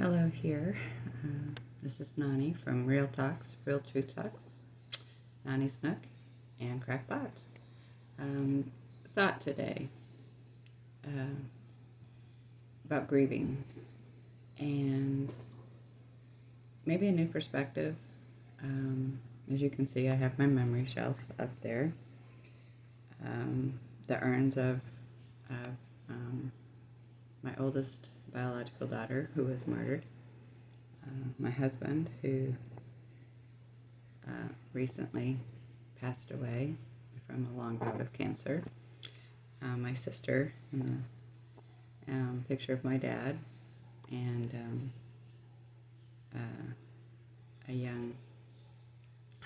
Hello here. This is Nani from Real Talks, Real Truth Talks, Nani Snook, and Crackpot. Thought today uh, about grieving and maybe a new perspective. As you can see, I have my memory shelf up there. The urns of my oldest biological daughter who was murdered, my husband who recently passed away from a long bout of cancer, my sister, and the picture of my dad, and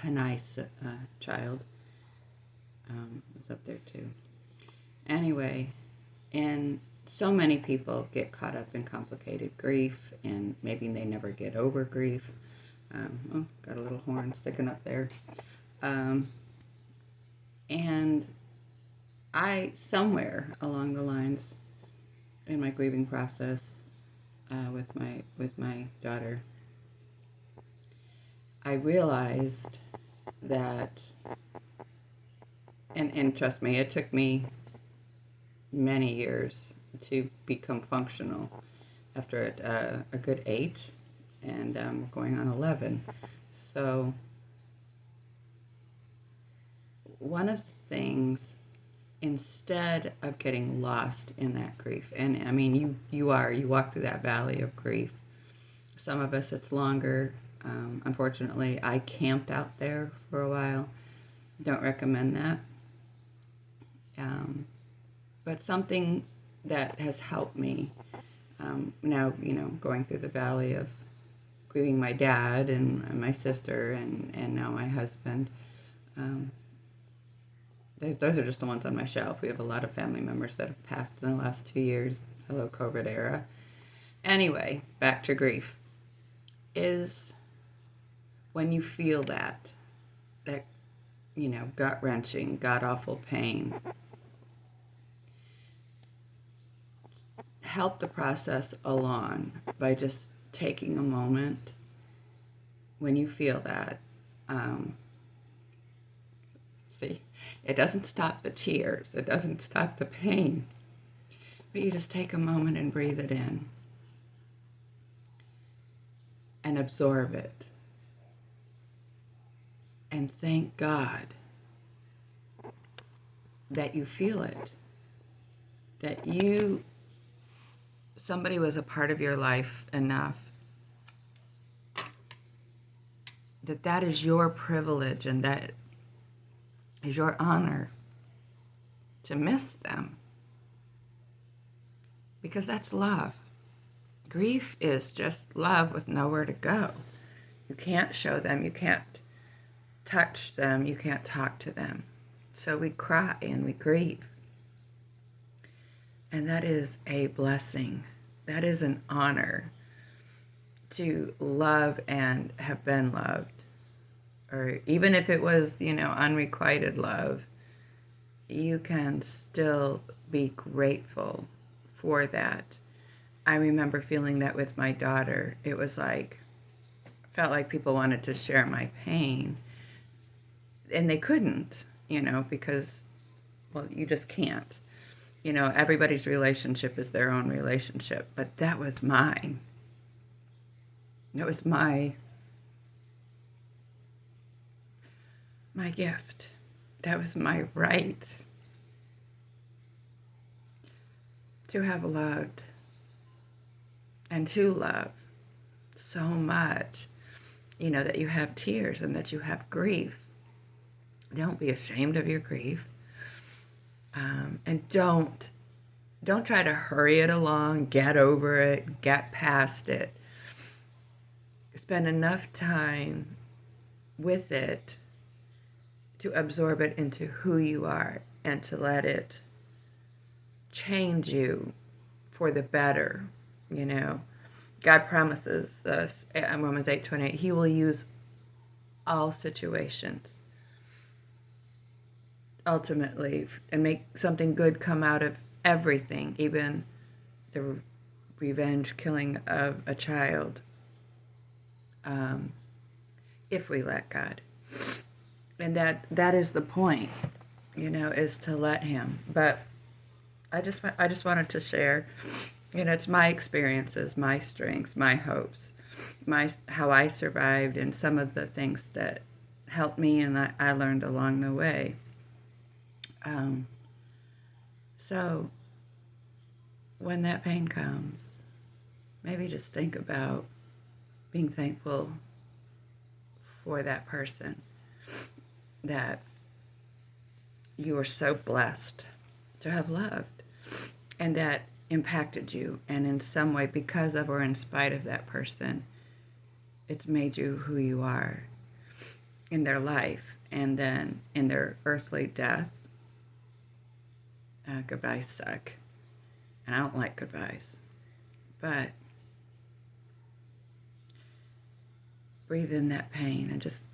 a nice child was up there too. Anyway, and so many people get caught up in complicated grief, and maybe they never get over grief. Got a little horn sticking up there. And I, somewhere along the lines in my grieving process with my daughter, I realized that, and trust me, it took me many years to become functional after a good 8, and going on 11. So one of the things, instead of getting lost in that grief, and I mean, you walk through that valley of grief. Some of us, it's longer. Unfortunately, I camped out there for a while. Don't recommend that. But something that has helped me now, going through the valley of grieving my dad and my sister and now my husband. Those are just the ones on my shelf. We have a lot of family members that have passed in the last 2 years. Hello, COVID era. Anyway, back to grief. Is when you feel that gut-wrenching, god-awful pain, help the process along by just taking a moment when you feel that. See, it doesn't stop the tears, it doesn't stop the pain, but you just take a moment and breathe it in and absorb it. And thank God that you feel it, that somebody was a part of your life enough that is your privilege and that is your honor to miss them, because that's love. Grief is just love with nowhere to go. You can't show them, you can't touch them, you can't talk to them. So we cry and we grieve. And that is a blessing. That is an honor to love and have been loved. Or even if it was, unrequited love, you can still be grateful for that. I remember feeling that with my daughter. It was felt like people wanted to share my pain. And they couldn't, because, well, you just can't. Everybody's relationship is their own relationship, but that was mine. It was my gift. That was my right to have loved and to love so much, that you have tears and that you have grief. Don't be ashamed of your grief. And don't try to hurry it along, get over it, get past it. Spend enough time with it to absorb it into who you are and to let it change you for the better. God promises us in Romans 8:28, He will use all situations ultimately and make something good come out of everything, even the revenge killing of a child if we let God. And that is the point, is to let him. But I just wanted to share, it's my experiences, my strengths, my hopes, how I survived, and some of the things that helped me and I learned along the way. So when that pain comes, maybe just think about being thankful for that person that you were so blessed to have loved, and that impacted you, and in some way, because of or in spite of that person, it's made you who you are in their life. And then in their earthly death, goodbyes suck, and I don't like goodbyes, but breathe in that pain and just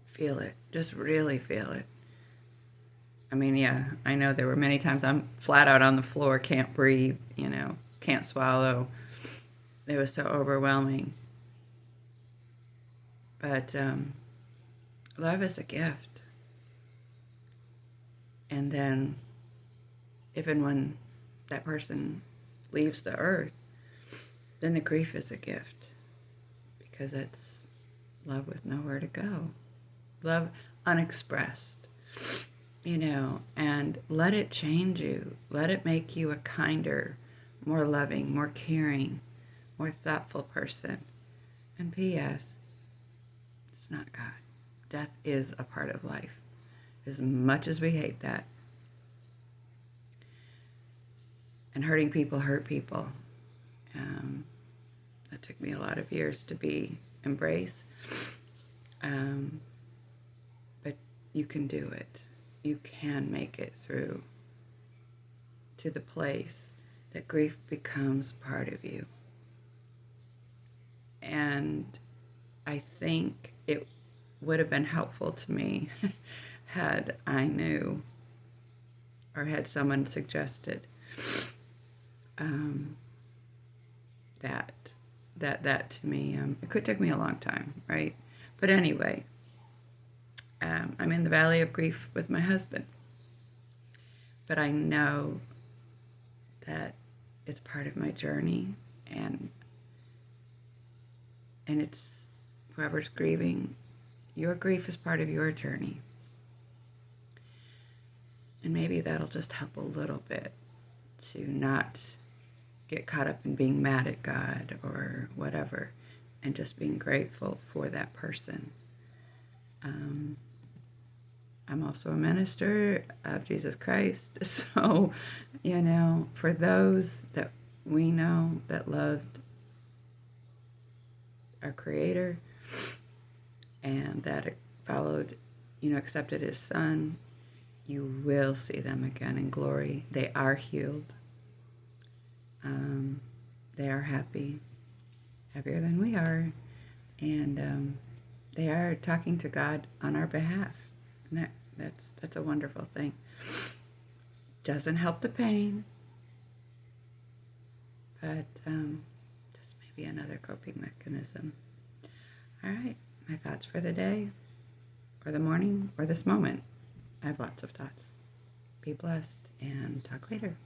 feel it, just really feel it. I mean, yeah, I know there were many times I'm flat out on the floor, can't breathe, can't swallow. It was so overwhelming. But love is a gift. And then, if and when that person leaves the earth, then the grief is a gift. Because it's love with nowhere to go. Love unexpressed. And let it change you. Let it make you a kinder, more loving, more caring, more thoughtful person. And P.S., it's not God. Death is a part of life. As much as we hate that. And hurting people hurt people. That took me a lot of years to embrace. But you can do it. You can make it through to the place that grief becomes part of you. And I think it would have been helpful to me had I knew, or had someone suggested that to me. It could take me a long time, right? But anyway, I'm in the valley of grief with my husband. But I know that it's part of my journey, and it's whoever's grieving, your grief is part of your journey. And maybe that'll just help a little bit to not get caught up in being mad at God or whatever, and just being grateful for that person. I'm also a minister of Jesus Christ, so, for those that we know that loved our Creator and that followed, accepted His Son, you will see them again in glory. They are healed. They are happy, happier than we are, and they are talking to God on our behalf, and that's a wonderful thing. Doesn't help the pain, but just maybe another coping mechanism. All right, my thoughts for the day, or the morning, or this moment. I have lots of thoughts. Be blessed, and talk later.